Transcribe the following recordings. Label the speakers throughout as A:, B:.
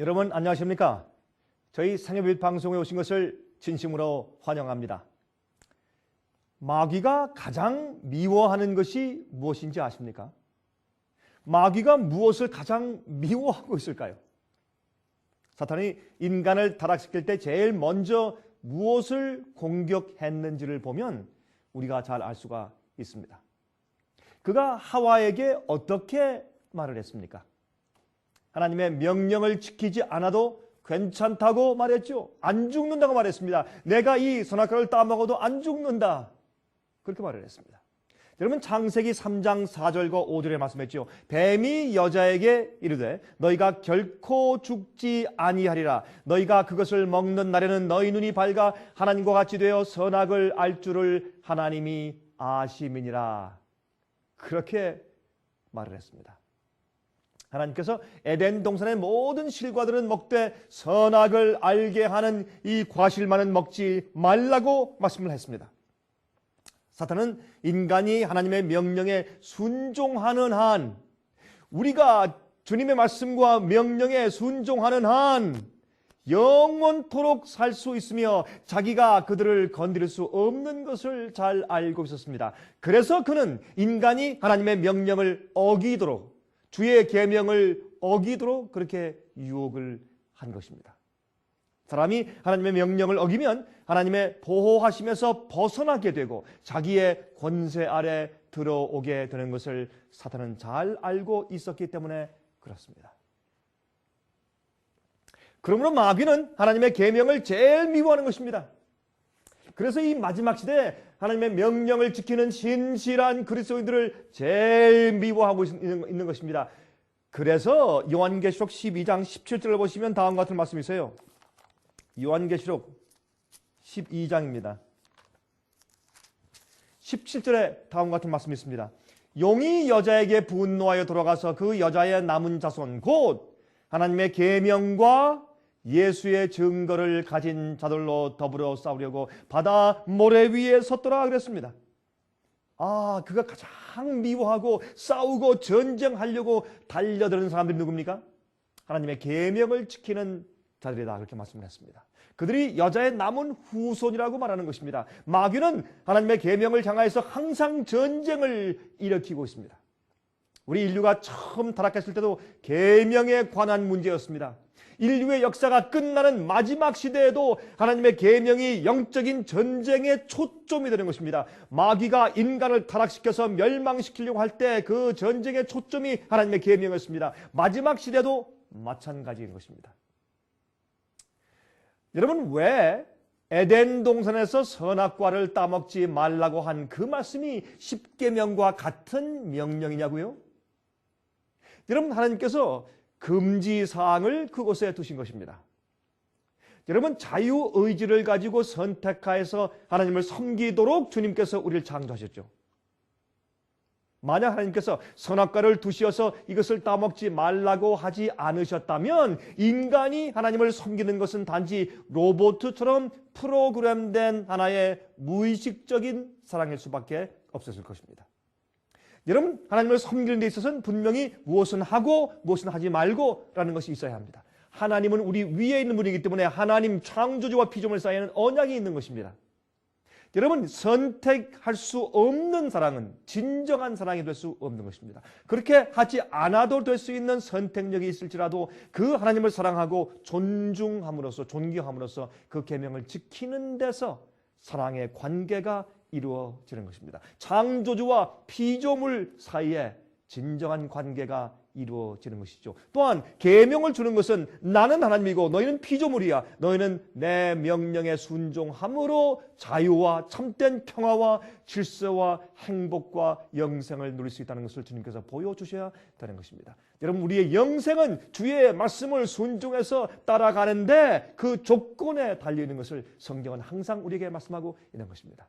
A: 여러분 안녕하십니까? 저희 상해빛 방송에 오신 것을 진심으로 환영합니다. 마귀가 가장 미워하는 것이 무엇인지 아십니까? 마귀가 무엇을 가장 미워하고 있을까요? 사탄이 인간을 타락시킬 때 제일 먼저 무엇을 공격했는지를 보면 우리가 잘 알 수가 있습니다. 그가 하와에게 어떻게 말을 했습니까? 하나님의 명령을 지키지 않아도 괜찮다고 말했죠. 안 죽는다고 말했습니다. 내가 이 선악과를 따먹어도 안 죽는다. 그렇게 말을 했습니다. 여러분 창세기 3장 4절과 5절에 말씀했죠. 뱀이 여자에게 이르되 너희가 결코 죽지 아니하리라. 너희가 그것을 먹는 날에는 너희 눈이 밝아 하나님과 같이 되어 선악을 알 줄을 하나님이 아심이니라. 그렇게 말을 했습니다. 하나님께서 에덴 동산의 모든 실과들은 먹되 선악을 알게 하는 이 과실만은 먹지 말라고 말씀을 했습니다. 사탄은 인간이 하나님의 명령에 순종하는 한, 우리가 주님의 말씀과 명령에 순종하는 한 영원토록 살 수 있으며 자기가 그들을 건드릴 수 없는 것을 잘 알고 있었습니다. 그래서 그는 인간이 하나님의 명령을 어기도록, 주의 계명을 어기도록 그렇게 유혹을 한 것입니다. 사람이 하나님의 명령을 어기면 하나님의 보호하심에서 벗어나게 되고 자기의 권세 아래 들어오게 되는 것을 사탄은 잘 알고 있었기 때문에 그렇습니다. 그러므로 마귀는 하나님의 계명을 제일 미워하는 것입니다. 그래서 이 마지막 시대에 하나님의 명령을 지키는 신실한 그리스도인들을 제일 미워하고 있는 것입니다. 그래서 요한계시록 12장 17절을 보시면 다음과 같은 말씀이 있어요. 요한계시록 12장입니다. 17절에 다음과 같은 말씀이 있습니다. 용이 여자에게 분노하여 돌아가서 그 여자의 남은 자손 곧 하나님의 계명과 예수의 증거를 가진 자들로 더불어 싸우려고 바다 모래 위에 섰더라 그랬습니다. 그가 가장 미워하고 싸우고 전쟁하려고 달려드는 사람들이 누굽니까? 하나님의 계명을 지키는 자들이다 그렇게 말씀을 했습니다. 그들이 여자의 남은 후손이라고 말하는 것입니다. 마귀는 하나님의 계명을 향하여서 항상 전쟁을 일으키고 있습니다. 우리 인류가 처음 타락했을 때도 계명에 관한 문제였습니다. 인류의 역사가 끝나는 마지막 시대에도 하나님의 계명이 영적인 전쟁의 초점이 되는 것입니다. 마귀가 인간을 타락시켜서 멸망시키려고 할 때 그 전쟁의 초점이 하나님의 계명이었습니다. 마지막 시대도 마찬가지인 것입니다. 여러분, 왜 에덴 동산에서 선악과를 따먹지 말라고 한 그 말씀이 십계명과 같은 명령이냐고요? 여러분, 하나님께서 금지사항을 그곳에 두신 것입니다. 여러분, 자유의지를 가지고 선택하여서 하나님을 섬기도록 주님께서 우리를 창조하셨죠. 만약 하나님께서 선악과를 두시어서 이것을 따먹지 말라고 하지 않으셨다면 인간이 하나님을 섬기는 것은 단지 로봇처럼 프로그램된 하나의 무의식적인 사랑일 수밖에 없었을 것입니다. 여러분, 하나님을 섬기는 데 있어서는 분명히 무엇은 하고 무엇은 하지 말고 라는 것이 있어야 합니다. 하나님은 우리 위에 있는 분이기 때문에 하나님 창조주와 피조물 사이에는 언약이 있는 것입니다. 여러분, 선택할 수 없는 사랑은 진정한 사랑이 될 수 없는 것입니다. 그렇게 하지 않아도 될 수 있는 선택력이 있을지라도 그 하나님을 사랑하고 존중함으로써, 존경함으로써 그 계명을 지키는 데서 사랑의 관계가 이루어지는 것입니다. 창조주와 피조물 사이에 진정한 관계가 이루어지는 것이죠. 또한 계명을 주는 것은 나는 하나님이고 너희는 피조물이야. 너희는 내 명령에 순종함으로 자유와 참된 평화와 질서와 행복과 영생을 누릴 수 있다는 것을 주님께서 보여주셔야 되는 것입니다. 여러분, 우리의 영생은 주의 말씀을 순종해서 따라가는데 그 조건에 달려있는 것을 성경은 항상 우리에게 말씀하고 있는 것입니다.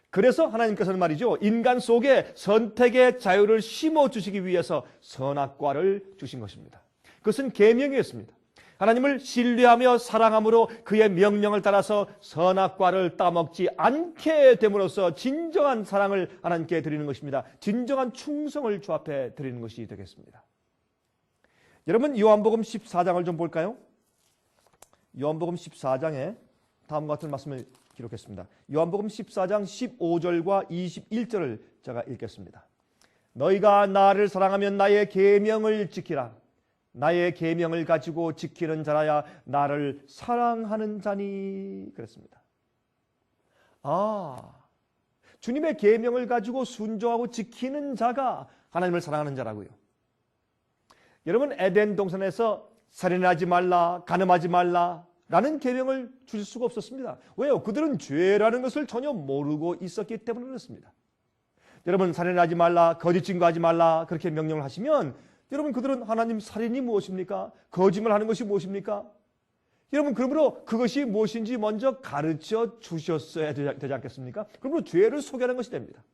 A: 그래서 하나님께서는 말이죠, 인간 속에 선택의 자유를 심어주시기 위해서 선악과를 주신 것입니다. 그것은 계명이었습니다. 하나님을 신뢰하며 사랑함으로 그의 명령을 따라서 선악과를 따먹지 않게 됨으로써 진정한 사랑을 하나님께 드리는 것입니다. 진정한 충성을 주 앞에 드리는 것이 되겠습니다. 여러분 요한복음 14장을 좀 볼까요? 요한복음 14장에 다음과 같은 말씀을 기록했습니다. 요한복음 14장 15절과 21절을 제가 읽겠습니다. 너희가 나를 사랑하면 나의 계명을 지키라. 나의 계명을 가지고 지키는 자라야 나를 사랑하는 자니. 그랬습니다. 주님의 계명을 가지고 순종하고 지키는 자가 하나님을 사랑하는 자라고요. 여러분 에덴 동산에서 살인하지 말라, 간음하지 말라 라는 계명을 주실 수가 없었습니다. 왜요? 그들은 죄라는 것을 전혀 모르고 있었기 때문에 그렇습니다. 여러분 살인하지 말라, 거짓 증거하지 말라 그렇게 명령을 하시면 여러분 그들은 하나님 살인이 무엇입니까? 거짓말하는 것이 무엇입니까? 여러분 그러므로 그것이 무엇인지 먼저 가르쳐 주셨어야 되지 않겠습니까? 그러므로 죄를 소개하는 것이 됩니다.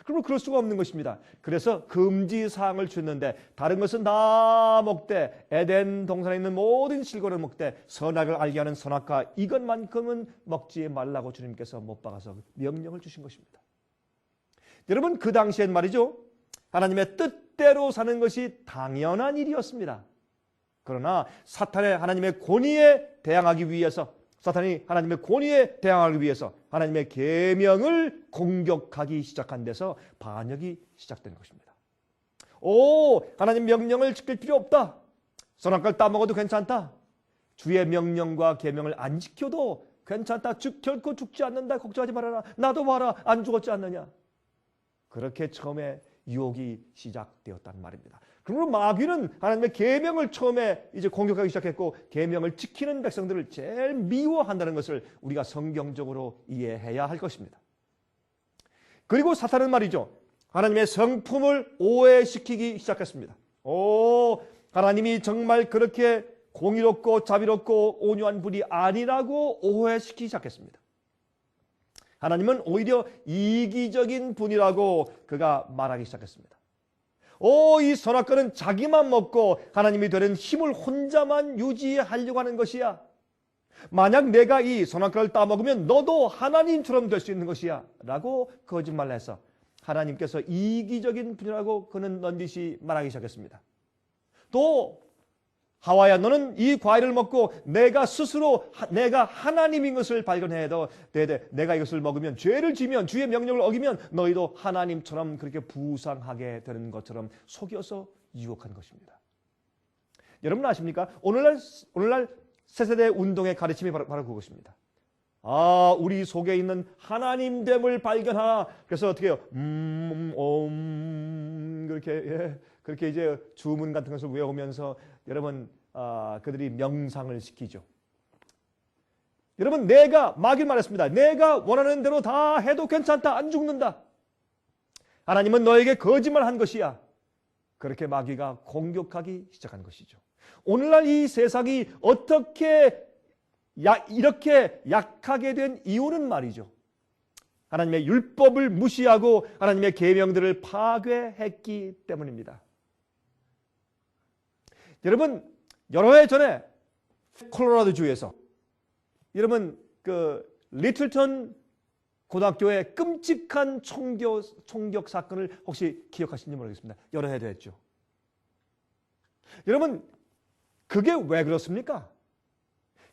A: 그러므로 그럴 수가 없는 것입니다. 그래서 금지사항을 주는데 다른 것은 다 먹되 에덴 동산에 있는 모든 실과를 먹되 선악을 알게 하는 선악과 이것만큼은 먹지 말라고 주님께서 못 박아서 명령을 주신 것입니다. 여러분 그 당시엔 말이죠. 하나님의 뜻대로 사는 것이 당연한 일이었습니다. 그러나 사탄의 하나님의 권위에 대항하기 위해서 사탄이 하나님의 권위에 대항하기 위해서 하나님의 계명을 공격하기 시작한 데서 반역이 시작된 것입니다. 하나님 명령을 지킬 필요 없다. 선악과를 따먹어도 괜찮다. 주의 명령과 계명을 안 지켜도 괜찮다. 결코 죽지 않는다. 걱정하지 말아라. 나도 봐라. 안 죽었지 않느냐. 그렇게 처음에 유혹이 시작되었단 말입니다. 그러므로 마귀는 하나님의 계명을 처음에 이제 공격하기 시작했고 계명을 지키는 백성들을 제일 미워한다는 것을 우리가 성경적으로 이해해야 할 것입니다. 그리고 사탄은 말이죠. 하나님의 성품을 오해시키기 시작했습니다. 하나님이 정말 그렇게 공의롭고 자비롭고 온유한 분이 아니라고 오해시키기 시작했습니다. 하나님은 오히려 이기적인 분이라고 그가 말하기 시작했습니다. 이 선악과는 자기만 먹고 하나님이 되는 힘을 혼자만 유지하려고 하는 것이야. 만약 내가 이 선악과를 따먹으면 너도 하나님처럼 될 수 있는 것이야 라고 거짓말을 해서 하나님께서 이기적인 분이라고 그는 넌지시 말하기 시작했습니다. 또 하와야 너는 이 과일을 먹고 내가 스스로 내가 하나님인 것을 발견해도 내가 이것을 먹으면 죄를 지면 주의 명령을 어기면 너희도 하나님처럼 그렇게 부상하게 되는 것처럼 속여서 유혹한 것입니다. 여러분 아십니까? 오늘날 새세대 운동의 가르침이 바로 그것입니다. 우리 속에 있는 하나님됨을 발견하라. 그래서 어떻게 해요? 그렇게 이제 주문 같은 것을 외우면서 여러분 그들이 명상을 시키죠. 여러분 마귀는 말했습니다. 내가 원하는 대로 다 해도 괜찮다. 안 죽는다. 하나님은 너에게 거짓말한 것이야. 그렇게 마귀가 공격하기 시작한 것이죠. 오늘날 이 세상이 어떻게 이렇게 약하게 된 이유는 말이죠. 하나님의 율법을 무시하고 하나님의 계명들을 파괴했기 때문입니다. 여러분 여러 해 전에 콜로라도주에서 여러분 그 리틀턴 고등학교의 끔찍한 총격 사건을 혹시 기억하시는지 모르겠습니다. 여러 해 됐죠. 여러분 그게 왜 그렇습니까?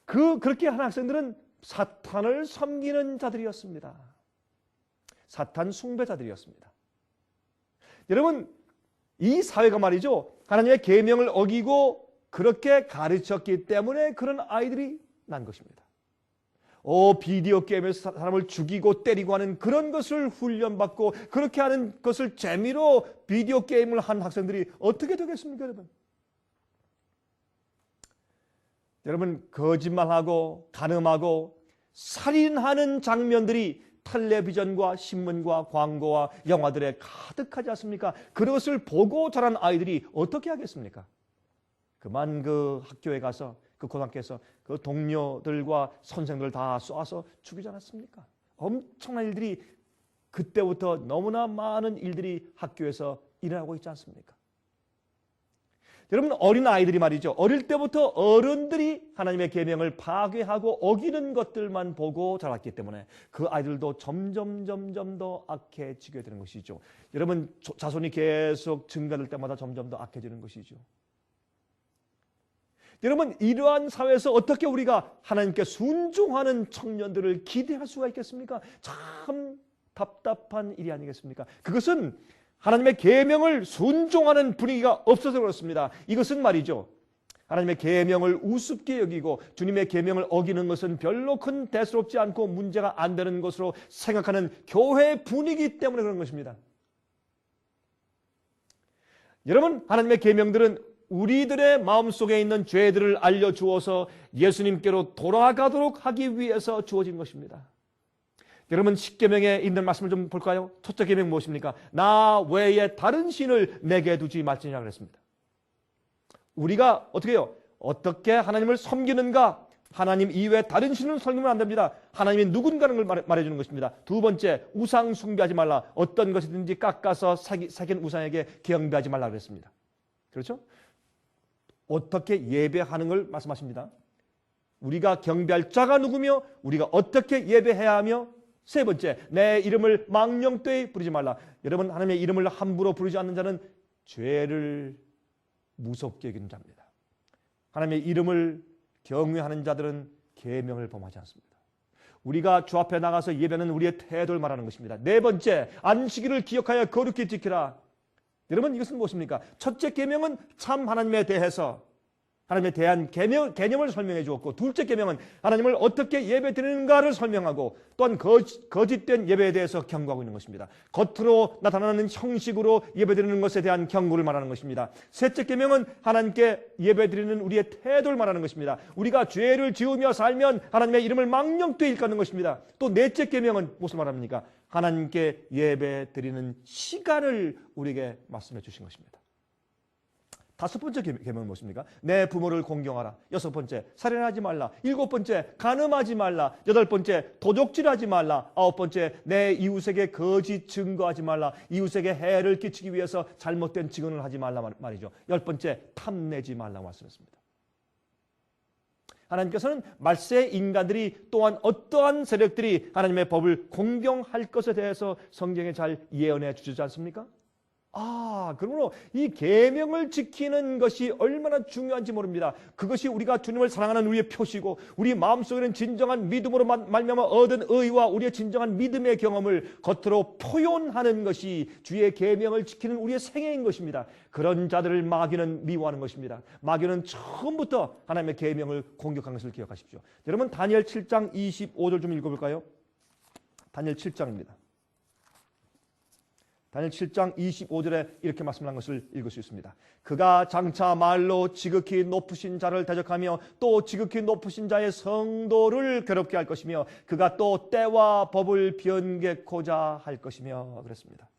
A: 그렇게 한 학생들은 사탄을 섬기는 자들이었습니다. 사탄 숭배자들이었습니다. 여러분 이 사회가 말이죠. 하나님의 계명을 어기고 그렇게 가르쳤기 때문에 그런 아이들이 난 것입니다. 비디오 게임에서 사람을 죽이고 때리고 하는 그런 것을 훈련받고 그렇게 하는 것을 재미로 비디오 게임을 한 학생들이 어떻게 되겠습니까, 여러분? 여러분 거짓말하고 간음하고 살인하는 장면들이 텔레비전과 신문과 광고와 영화들에 가득하지 않습니까? 그것을 보고 자란 아이들이 어떻게 하겠습니까? 그만 그 학교에 가서 그 고등학교에서 그 동료들과 선생들을 다 쏴서 죽이지 않았습니까? 엄청난 일들이 그때부터 너무나 많은 일들이 학교에서 일어나고 있지 않습니까? 여러분 어린 아이들이 말이죠. 어릴 때부터 어른들이 하나님의 계명을 파괴하고 어기는 것들만 보고 자랐기 때문에 그 아이들도 점점 더 악해지게 되는 것이죠. 여러분 자손이 계속 증가될 때마다 점점 더 악해지는 것이죠. 여러분, 이러한 사회에서 어떻게 우리가 하나님께 순종하는 청년들을 기대할 수가 있겠습니까? 참 답답한 일이 아니겠습니까? 그것은 하나님의 계명을 순종하는 분위기가 없어서 그렇습니다. 이것은 말이죠, 하나님의 계명을 우습게 여기고 주님의 계명을 어기는 것은 별로 큰 대수롭지 않고 문제가 안 되는 것으로 생각하는 교회 분위기 때문에 그런 것입니다. 여러분, 하나님의 계명들은 우리들의 마음속에 있는 죄들을 알려주어서 예수님께로 돌아가도록 하기 위해서 주어진 것입니다. 여러분, 십계명에 있는 말씀을 좀 볼까요? 첫째 계명 무엇입니까? 나 외에 다른 신을 내게 두지 말지니라 그랬습니다. 우리가 어떻게 해요? 어떻게 하나님을 섬기는가? 하나님 이외에 다른 신을 섬기면 안 됩니다. 하나님이 누군가는 걸 말해주는 것입니다. 두 번째, 우상 숭배하지 말라. 어떤 것이든지 깎아서 새긴 우상에게 경배하지 말라 그랬습니다. 그렇죠? 어떻게 예배하는 걸 말씀하십니다. 우리가 경배할 자가 누구며 우리가 어떻게 예배해야 하며, 세 번째, 내 이름을 망령되이 부르지 말라. 여러분, 하나님의 이름을 함부로 부르지 않는 자는 죄를 무섭게 여기는 자입니다. 하나님의 이름을 경외하는 자들은 계명을 범하지 않습니다. 우리가 주 앞에 나가서 예배는 우리의 태도를 말하는 것입니다. 네 번째, 안식일을 기억하여 거룩히 지키라. 여러분, 이것은 무엇입니까? 첫째 계명은 참 하나님에 대해서 하나님에 대한 개념을 설명해 주었고, 둘째 계명은 하나님을 어떻게 예배드리는가를 설명하고, 또한 거짓된 예배에 대해서 경고하고 있는 것입니다. 겉으로 나타나는 형식으로 예배드리는 것에 대한 경고를 말하는 것입니다. 셋째 계명은 하나님께 예배드리는 우리의 태도를 말하는 것입니다. 우리가 죄를 지으며 살면 하나님의 이름을 망령되이 일컫는 것입니다. 또 넷째 계명은 무엇을 말합니까? 하나님께 예배드리는 시간을 우리에게 말씀해 주신 것입니다. 다섯 번째 계명은 무엇입니까? 내 부모를 공경하라. 여섯 번째, 살인하지 말라. 일곱 번째, 간음하지 말라. 여덟 번째, 도적질하지 말라. 아홉 번째, 내 이웃에게 거짓 증거하지 말라. 이웃에게 해를 끼치기 위해서 잘못된 증언을 하지 말라 말이죠. 열 번째, 탐내지 말라고 말씀했습니다. 하나님께서는 말세 인간들이 또한 어떠한 세력들이 하나님의 법을 공경할 것에 대해서 성경에 잘 예언해 주지 않습니까? 그러므로 이 계명을 지키는 것이 얼마나 중요한지 모릅니다. 그것이 우리가 주님을 사랑하는 우리의 표시고, 우리 마음속에는 진정한 믿음으로 말미암아 얻은 의와 우리의 진정한 믿음의 경험을 겉으로 표현하는 것이 주의 계명을 지키는 우리의 생애인 것입니다. 그런 자들을 마귀는 미워하는 것입니다. 마귀는 처음부터 하나님의 계명을 공격한 것을 기억하십시오. 여러분, 다니엘 7장 25절 좀 읽어볼까요? 다니엘 7장입니다. 다니엘 7장 25절에 이렇게 말씀한 것을 읽을 수 있습니다. 그가 장차 말로 지극히 높으신 자를 대적하며 또 지극히 높으신 자의 성도를 괴롭게 할 것이며 그가 또 때와 법을 변개코자 할 것이며 그랬습니다.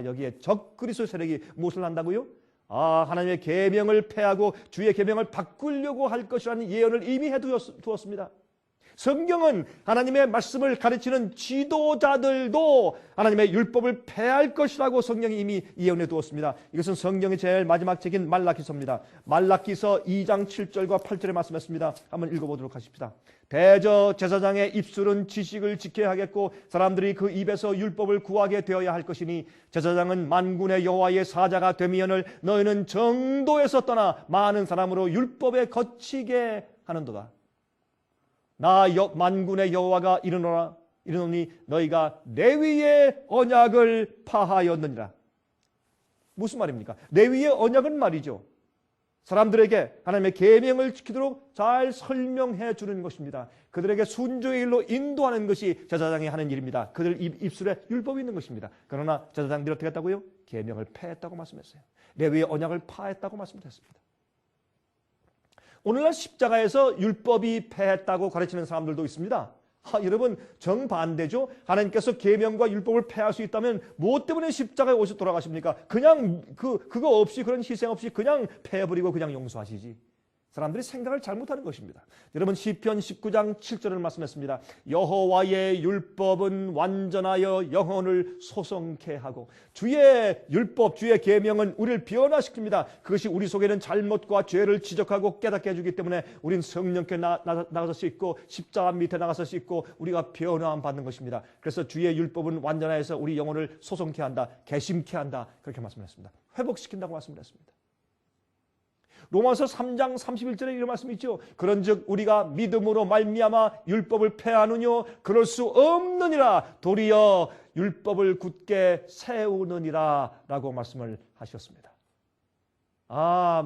A: 여기에 적그리스도 세력이 무엇을 한다고요? 하나님의 계명을 폐하고 주의 계명을 바꾸려고 할 것이라는 예언을 이미 해두었습니다. 성경은 하나님의 말씀을 가르치는 지도자들도 하나님의 율법을 폐할 것이라고 성경이 이미 예언해 두었습니다. 이것은 성경의 제일 마지막 책인 말라기서입니다. 말라기서 2장 7절과 8절에 말씀했습니다. 한번 읽어보도록 하십시다. 대저 제사장의 입술은 지식을 지켜야 하겠고 사람들이 그 입에서 율법을 구하게 되어야 할 것이니 제사장은 만군의 여호와의 사자가 되미언을 너희는 정도에서 떠나 많은 사람으로 율법에 거치게 하는도다. 나 만군의 여호와가 이르노니 너희가 레위의 언약을 파하였느니라. 무슨 말입니까? 레위의 언약은 말이죠, 사람들에게 하나님의 계명을 지키도록 잘 설명해 주는 것입니다. 그들에게 순종의 일로 인도하는 것이 제사장이 하는 일입니다. 그들 입술에 율법이 있는 것입니다. 그러나 제사장들이 어떻게 했다고요? 계명을 폐했다고 말씀했어요. 레위의 언약을 파했다고 말씀했습니다. 오늘날 십자가에서 율법이 폐했다고 가르치는 사람들도 있습니다. 여러분, 정반대죠. 하나님께서 계명과 율법을 폐할 수 있다면 무엇 때문에 십자가에 오셔 돌아가십니까? 그냥 그거 없이, 그런 희생 없이 그냥 폐해버리고 그냥 용서하시지. 사람들이 생각을 잘못하는 것입니다. 여러분, 시편 19장 7절을 말씀했습니다. 여호와의 율법은 완전하여 영혼을 소성케 하고, 주의 율법, 주의 계명은 우리를 변화시킵니다. 그것이 우리 속에는 잘못과 죄를 지적하고 깨닫게 해주기 때문에 우린 성령께 나가서 씻고 십자가 밑에 나가서 씻고 우리가 변화함 받는 것입니다. 그래서 주의 율법은 완전하여서 우리 영혼을 소성케 한다, 개심케 한다, 그렇게 말씀했습니다. 회복시킨다고 말씀을 했습니다. 로마서 3장 31절에 이런 말씀이 있죠. 그런즉 우리가 믿음으로 말미암아 율법을 패하느뇨 그럴 수 없느니라 도리어 율법을 굳게 세우느니라 라고 말씀을 하셨습니다.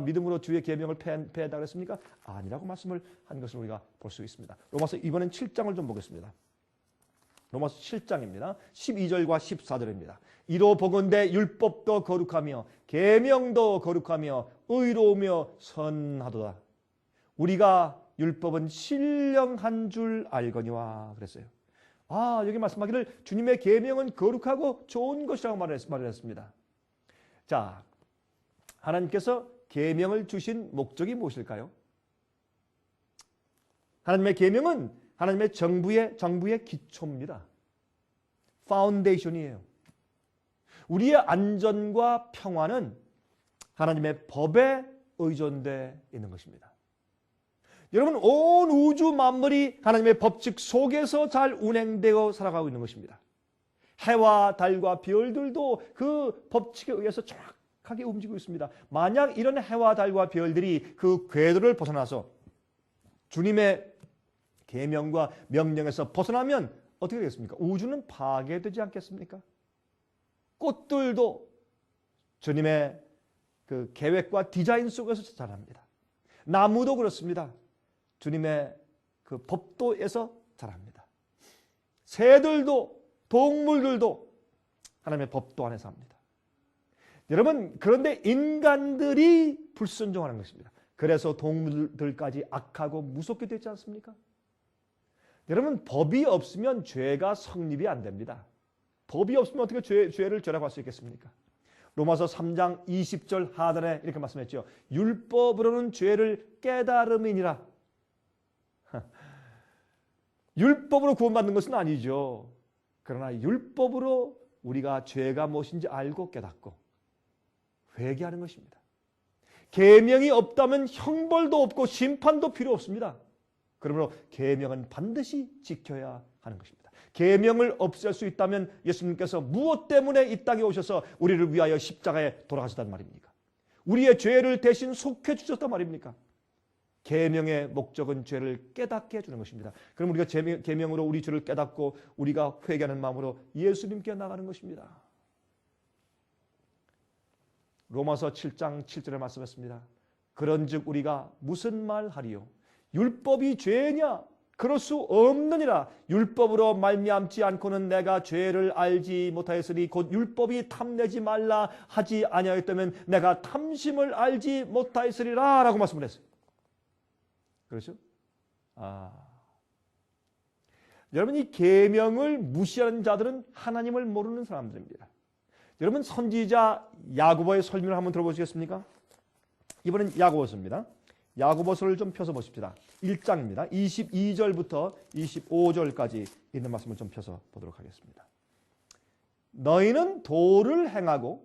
A: 믿음으로 주의 계명을 패했다 그랬습니까? 아니라고 말씀을 한 것을 우리가 볼 수 있습니다. 로마서 이번엔 7장을 좀 보겠습니다. 로마서 7장입니다. 12절과 14절입니다. 이로 보건대 율법도 거룩하며 계명도 거룩하며 의로우며 선하도다. 우리가 율법은 신령한 줄 알거니와 그랬어요. 여기 말씀하기를 주님의 계명은 거룩하고 좋은 것이라고 말했습니다. 자, 하나님께서 계명을 주신 목적이 무엇일까요? 하나님의 계명은 하나님의 정부의 기초입니다. 파운데이션이에요. 우리의 안전과 평화는 하나님의 법에 의존되어 있는 것입니다. 여러분, 온 우주 만물이 하나님의 법칙 속에서 잘 운행되어 살아가고 있는 것입니다. 해와 달과 별들도 그 법칙에 의해서 정확하게 움직이고 있습니다. 만약 이런 해와 달과 별들이 그 궤도를 벗어나서 주님의 계명과 명령에서 벗어나면 어떻게 되겠습니까? 우주는 파괴되지 않겠습니까? 꽃들도 주님의 그 계획과 디자인 속에서 자랍니다. 나무도 그렇습니다. 주님의 그 법도에서 자랍니다. 새들도 동물들도 하나님의 법도 안에서 합니다. 여러분, 그런데 인간들이 불순종하는 것입니다. 그래서 동물들까지 악하고 무섭게 되지 않습니까? 여러분, 법이 없으면 죄가 성립이 안 됩니다. 법이 없으면 어떻게 죄를 죄라고 할 수 있겠습니까? 로마서 3장 20절 하단에 이렇게 말씀했죠. 율법으로는 죄를 깨달음이니라. 율법으로 구원받는 것은 아니죠. 그러나 율법으로 우리가 죄가 무엇인지 알고 깨닫고 회개하는 것입니다. 계명이 없다면 형벌도 없고 심판도 필요 없습니다. 그러므로 계명은 반드시 지켜야 하는 것입니다. 계명을 없앨 수 있다면 예수님께서 무엇 때문에 이 땅에 오셔서 우리를 위하여 십자가에 돌아가셨단 말입니까? 우리의 죄를 대신 속해 주셨단 말입니까? 계명의 목적은 죄를 깨닫게 해주는 것입니다. 그럼 우리가 계명으로 우리 죄를 깨닫고 우리가 회개하는 마음으로 예수님께 나가는 것입니다. 로마서 7장 7절에 말씀했습니다. 그런즉 우리가 무슨 말하리요? 율법이 죄냐? 그럴 수 없느니라. 율법으로 말미암지 않고는 내가 죄를 알지 못하였으니 곧 율법이 탐내지 말라 하지 아니하였다면 내가 탐심을 알지 못하였으리라 라고 말씀을 했어요. 그렇죠? 여러분, 이 계명을 무시하는 자들은 하나님을 모르는 사람들입니다. 여러분, 선지자 야고보의 설명을 한번 들어보시겠습니까? 이번엔 야고보서입니다. 야고보서를 좀 펴서 보십시다. 1장입니다. 22절부터 25절까지 있는 말씀을 좀 펴서 보도록 하겠습니다. 너희는 도를 행하는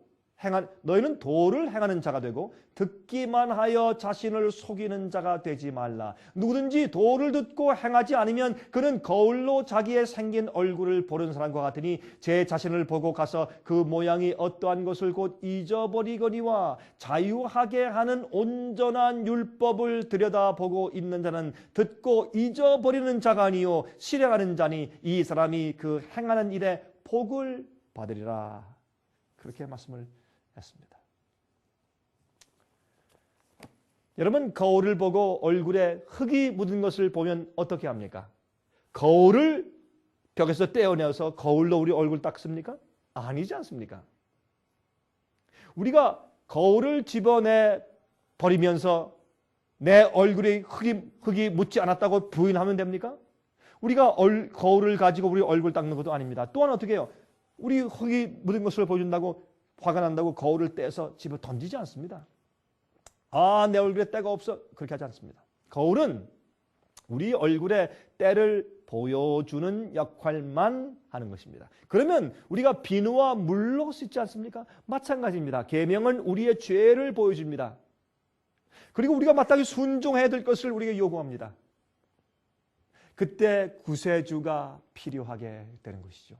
A: 자가 되고 듣기만 하여 자신을 속이는 자가 되지 말라. 누구든지 도를 듣고 행하지 않으면 그는 거울로 자기의 생긴 얼굴을 보는 사람과 같으니 제 자신을 보고 가서 그 모양이 어떠한 것을 곧 잊어버리거니와 자유하게 하는 온전한 율법을 들여다보고 있는 자는 듣고 잊어버리는 자가 아니요 실행하는 자니 이 사람이 그 행하는 일에 복을 받으리라. 그렇게 말씀을 했습니다. 여러분, 거울을 보고 얼굴에 흙이 묻은 것을 보면 어떻게 합니까? 거울을 벽에서 떼어내서 거울로 우리 얼굴 닦습니까? 아니지 않습니까? 우리가 거울을 집어내 버리면서 내 얼굴에 흙이 묻지 않았다고 부인하면 됩니까? 우리가 거울을 가지고 우리 얼굴 닦는 것도 아닙니다. 또한 어떻게 해요? 우리 흙이 묻은 것을 보여준다고 화가 난다고 거울을 떼서 집어 던지지 않습니다. 내 얼굴에 때가 없어. 그렇게 하지 않습니다. 거울은 우리 얼굴에 때를 보여주는 역할만 하는 것입니다. 그러면 우리가 비누와 물로 씻지 않습니까? 마찬가지입니다. 계명은 우리의 죄를 보여줍니다. 그리고 우리가 마땅히 순종해야 될 것을 우리에게 요구합니다. 그때 구세주가 필요하게 되는 것이죠.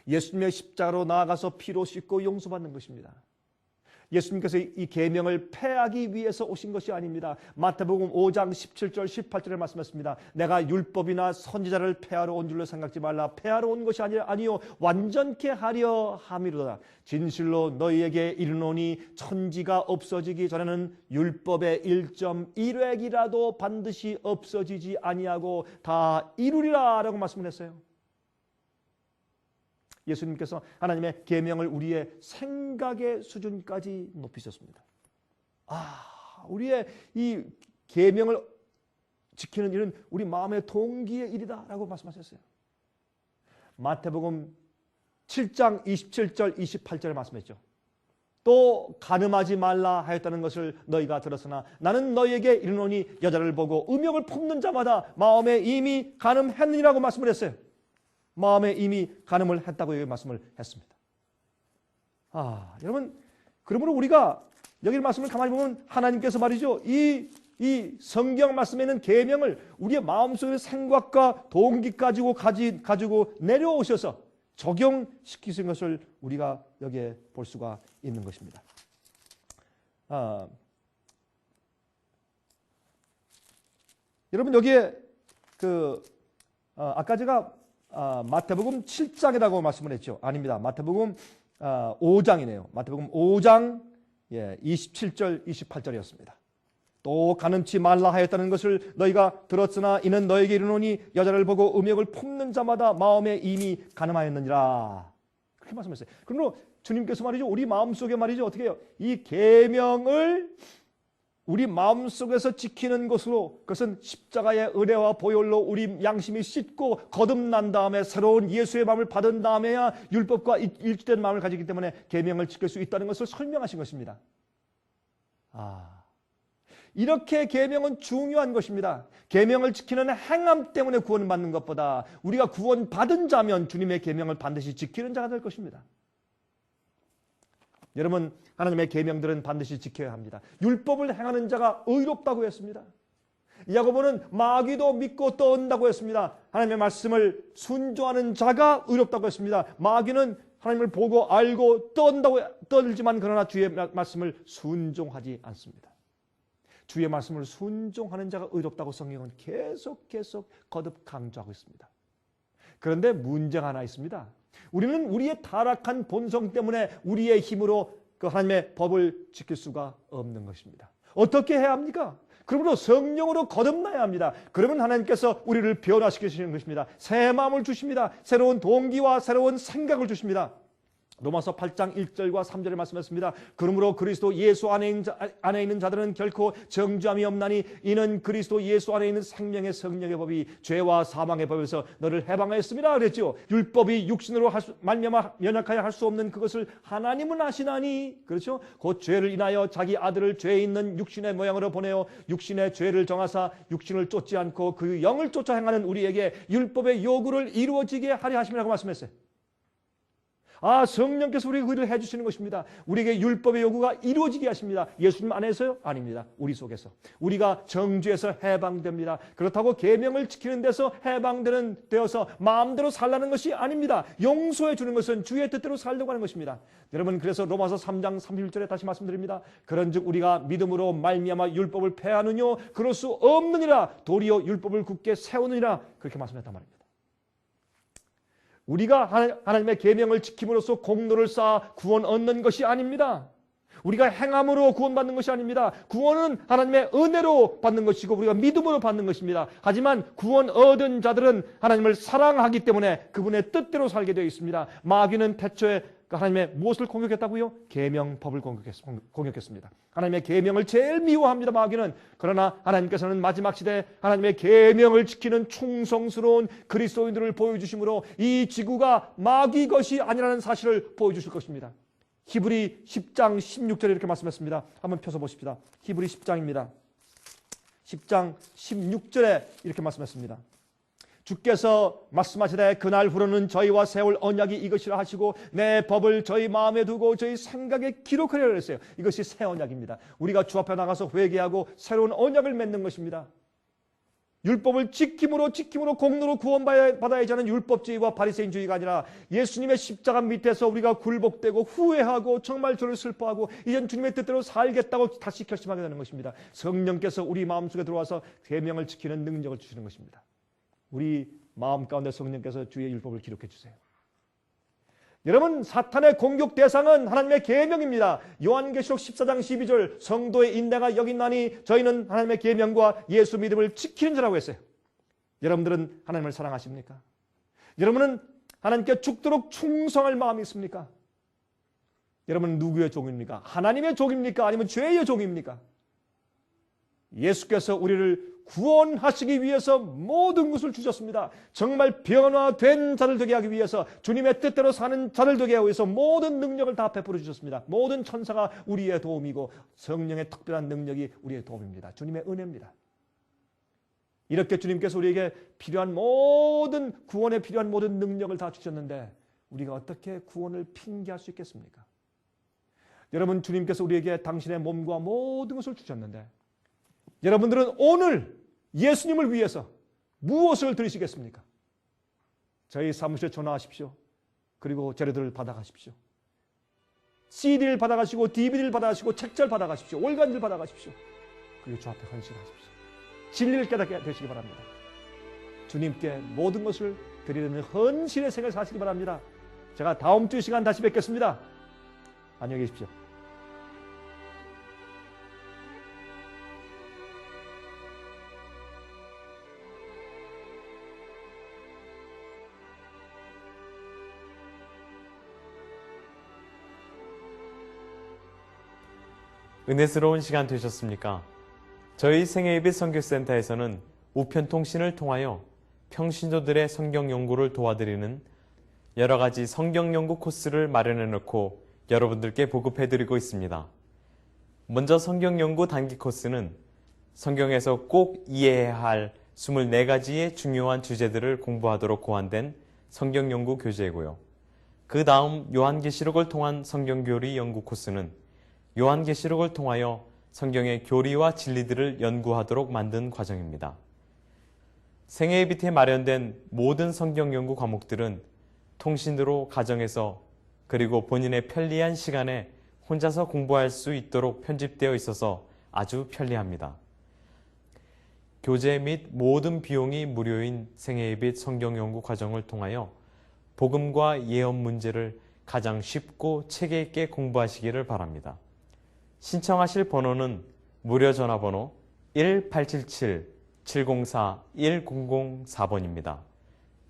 A: 예수님의 십자가로 나아가서 피로 씻고 용서받는 것입니다. 예수님께서 이 계명을 폐하기 위해서 오신 것이 아닙니다. 마태복음 5장 17절 18절에 말씀했습니다. 내가 율법이나 선지자를 폐하러 온 줄로 생각지 말라. 폐하러 온 것이 아니요 완전케 하려 함이로다. 진실로 너희에게 이르노니 천지가 없어지기 전에는 율법의 1.1획이라도 반드시 없어지지 아니하고 다 이루리라 라고 말씀을 했어요. 예수님께서 하나님의 계명을 우리의 생각의 수준까지 높이셨습니다. 우리의 이 계명을 지키는 일은 우리 마음의 동기의 일이다라고 말씀하셨어요. 마태복음 7장 27절 28절에 말씀했죠. 또 간음하지 말라 하였다는 것을 너희가 들었으나 나는 너희에게 이르노니 여자를 보고 음욕을 품는 자마다 마음에 이미 간음했느니라고 말씀을 했어요. 마음에 이미 간음을 했다고 말씀을 했습니다. 여러분, 그러므로 우리가 여기 말씀을 가만히 보면 하나님께서 말이죠, 이 성경 말씀에는 계명을 우리의 마음속의 생각과 동기 가지고 내려오셔서 적용시키신 것을 우리가 여기에 볼 수가 있는 것입니다. 여러분, 여기에 아까 제가 마태복음 7장이라고 말씀을 했죠. 아닙니다. 마태복음 5장이네요. 마태복음 5장 27절 28절이었습니다. 또 간음치 말라 하였다는 것을 너희가 들었으나 이는 너에게 이르노니 여자를 보고 음욕을 품는 자마다 마음에 이미 간음하였느니라. 그렇게 말씀했어요. 그러므로 주님께서 말이죠, 우리 마음속에 말이죠, 어떻게 해요? 이 계명을 우리 마음속에서 지키는 것으로, 그것은 십자가의 은혜와 보혈로 우리 양심이 씻고 거듭난 다음에 새로운 예수의 마음을 받은 다음에야 율법과 일치된 마음을 가지기 때문에 계명을 지킬 수 있다는 것을 설명하신 것입니다. 이렇게 계명은 중요한 것입니다. 계명을 지키는 행함 때문에 구원을 받는 것보다 우리가 구원받은 자면 주님의 계명을 반드시 지키는 자가 될 것입니다. 여러분, 하나님의 계명들은 반드시 지켜야 합니다. 율법을 행하는 자가 의롭다고 했습니다. 야고보는 마귀도 믿고 떠온다고 했습니다. 하나님의 말씀을 순종하는 자가 의롭다고 했습니다. 마귀는 하나님을 보고 알고 떠들지만 그러나 주의 말씀을 순종하지 않습니다. 주의 말씀을 순종하는 자가 의롭다고 성경은 계속 거듭 강조하고 있습니다. 그런데 문제가 하나 있습니다. 우리는 우리의 타락한 본성 때문에 우리의 힘으로 그 하나님의 법을 지킬 수가 없는 것입니다. 어떻게 해야 합니까? 그러므로 성령으로 거듭나야 합니다. 그러면 하나님께서 우리를 변화시키시는 것입니다. 새 마음을 주십니다. 새로운 동기와 새로운 생각을 주십니다. 로마서 8장 1절과 3절에 말씀했습니다. 그러므로 그리스도 예수 안에 있는 자들은 결코 정죄함이 없나니 이는 그리스도 예수 안에 있는 생명의 성령의 법이 죄와 사망의 법에서 너를 해방하였습니다. 그랬죠. 율법이 육신으로 말미암아 연약하여 할 수 없는 그것을 하나님은 아시나니, 그렇죠. 곧 죄를 인하여 자기 아들을 죄 있는 육신의 모양으로 보내어 육신의 죄를 정하사 육신을 쫓지 않고 그 영을 쫓아 행하는 우리에게 율법의 요구를 이루어지게 하려 하심이라고 말씀했어요. 성령께서 우리에게 의를 해주시는 것입니다. 우리에게 율법의 요구가 이루어지게 하십니다. 예수님 안에서요? 아닙니다. 우리 속에서. 우리가 정죄에서 해방됩니다. 그렇다고 계명을 지키는 데서 되어서 마음대로 살라는 것이 아닙니다. 용서해 주는 것은 주의 뜻대로 살려고 하는 것입니다. 여러분, 그래서 로마서 3장 31절에 다시 말씀드립니다. 그런즉 우리가 믿음으로 말미암아 율법을 폐하느뇨 그럴 수 없느니라. 도리어 율법을 굳게 세우느니라. 그렇게 말씀했단 말입니다. 우리가 하나님의 계명을 지킴으로써 공로를 쌓아 구원 얻는 것이 아닙니다. 우리가 행함으로 구원받는 것이 아닙니다. 구원은 하나님의 은혜로 받는 것이고 우리가 믿음으로 받는 것입니다. 하지만 구원 얻은 자들은 하나님을 사랑하기 때문에 그분의 뜻대로 살게 되어 있습니다. 마귀는 태초에 하나님의 무엇을 공격했다고요? 계명법을 공격했습니다. 하나님의 계명을 제일 미워합니다. 마귀는. 그러나 하나님께서는 마지막 시대에 하나님의 계명을 지키는 충성스러운 그리스도인들을 보여주심으로 이 지구가 마귀 것이 아니라는 사실을 보여주실 것입니다. 히브리 10장 16절에 이렇게 말씀했습니다. 한번 펴서 보십시다. 히브리 10장입니다. 10장 16절에 이렇게 말씀했습니다. 주께서 말씀하시되 그날 후로는 저희와 세울 언약이 이것이라 하시고 내 법을 저희 마음에 두고 저희 생각에 기록하려고 했어요. 이것이 새 언약입니다. 우리가 주 앞에 나가서 회개하고 새로운 언약을 맺는 것입니다. 율법을 지킴으로 공로로 구원받아야지 하는 율법주의와 바리새인주의가 아니라 예수님의 십자가 밑에서 우리가 굴복되고 후회하고 정말 저를 슬퍼하고 이젠 주님의 뜻대로 살겠다고 다시 결심하게 되는 것입니다. 성령께서 우리 마음속에 들어와서 계명을 지키는 능력을 주시는 것입니다. 우리 마음 가운데 성령께서 주의 율법을 기록해 주세요. 여러분, 사탄의 공격 대상은 하나님의 계명입니다. 요한계시록 14장 12절 성도의 인내가 여긴나니 저희는 하나님의 계명과 예수 믿음을 지키는 자라고 했어요. 여러분들은 하나님을 사랑하십니까? 여러분은 하나님께 죽도록 충성할 마음이 있습니까? 여러분은 누구의 종입니까? 하나님의 종입니까? 아니면 죄의 종입니까? 예수께서 우리를 구원하시기 위해서 모든 것을 주셨습니다. 정말 변화된 자를 되게 하기 위해서, 주님의 뜻대로 사는 자를 되게 하기 위해서 모든 능력을 다 베풀어 주셨습니다. 모든 천사가 우리의 도움이고 성령의 특별한 능력이 우리의 도움입니다. 주님의 은혜입니다. 이렇게 주님께서 우리에게 필요한 모든, 구원에 필요한 모든 능력을 다 주셨는데 우리가 어떻게 구원을 핑계할 수 있겠습니까? 여러분, 주님께서 우리에게 당신의 몸과 모든 것을 주셨는데 여러분들은 오늘 예수님을 위해서 무엇을 드리시겠습니까? 저희 사무실에 전화하십시오. 그리고 재료들을 받아가십시오. CD를 받아가시고 DVD를 받아가시고 책자를 받아가십시오. 월간지를 받아가십시오. 그리고 주 앞에 헌신하십시오. 진리를 깨닫게 되시기 바랍니다. 주님께 모든 것을 드리는 헌신의 생을 사시기 바랍니다. 제가 다음 주 시간 다시 뵙겠습니다. 안녕히 계십시오.
B: 은혜스러운 시간 되셨습니까? 저희 생애예배 선교센터에서는 우편통신을 통하여 평신도들의 성경 연구를 도와드리는 여러 가지 성경 연구 코스를 마련해 놓고 여러분들께 보급해드리고 있습니다. 먼저 성경 연구 단기 코스는 성경에서 꼭 이해해야 할 24가지의 중요한 주제들을 공부하도록 고안된 성경 연구 교재이고요. 그 다음 요한계시록을 통한 성경 교리 연구 코스는 요한계시록을 통하여 성경의 교리와 진리들을 연구하도록 만든 과정입니다. 생애예비에 마련된 모든 성경 연구 과목들은 통신으로 가정에서 그리고 본인의 편리한 시간에 혼자서 공부할 수 있도록 편집되어 있어서 아주 편리합니다. 교재 및 모든 비용이 무료인 생애예비 성경 연구 과정을 통하여 복음과 예언 문제를 가장 쉽고 체계 있게 공부하시기를 바랍니다. 신청하실 번호는 무료 전화번호 1877-704-1004번입니다.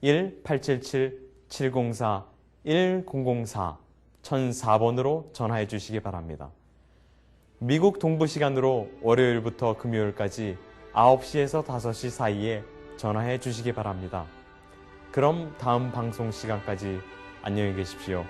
B: 1877-704-1004 1004번으로 전화해 주시기 바랍니다. 미국 동부 시간으로 월요일부터 금요일까지 9시에서 5시 사이에 전화해 주시기 바랍니다. 그럼 다음 방송 시간까지 안녕히 계십시오.